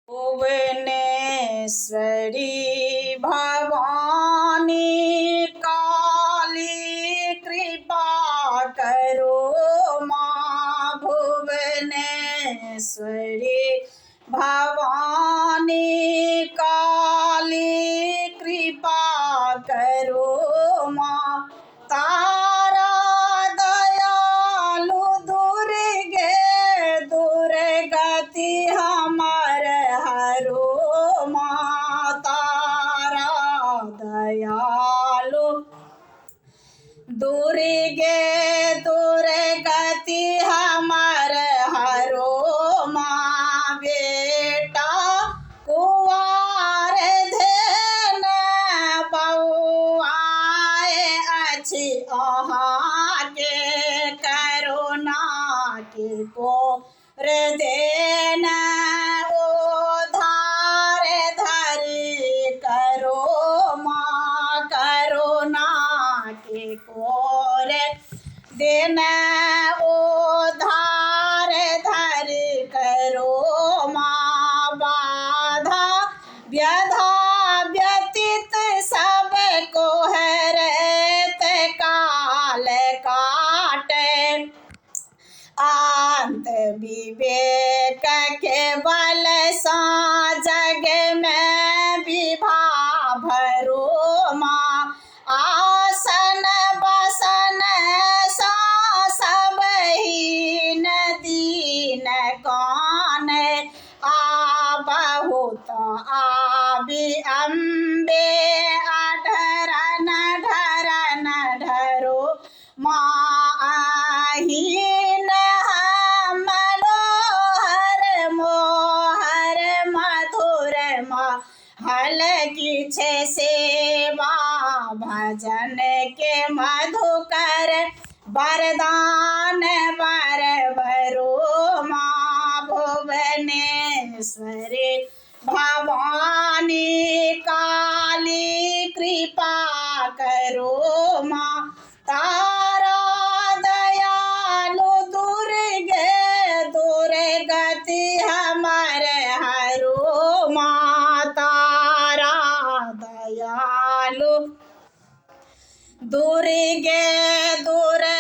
भुवनेश्वरी भवानी काली कृपा करो माँ। भुवनेश्वरी भवानी काली कृपा करो माँ। तारा दयालु दुर्गे दुर्गति हमर हरो माँ। तारा दयालु दुर्गे दुर्गति हमर हरो माँ। बेटा कुंवार धेन बौआए अछि अहाँ के करुणा के कोर देन उधार धरि करो माँ। करुणा के कोर देन उधार धरि करो माँ। बाधा व्यधा व्यतीत सब को हरत काल काटे। अंत विवेक के बल सा जग में विभा भरो माँ। आसन बसन सा सब ही दीन कान आ बहुत आबि अम्बे अढरन ढरन ढरो माँ। अहीन मनोहर मोहर मधुर महल किछ सेवा भजन के मधुकर वरदान बर भरो माँ। भुवनेश्वरी भवानी काली कृपा करो माँ। तारा दयालु दुर्गे दुर्गति हमर हरो माँ। तारा दयालु दुर्गे दुर्गति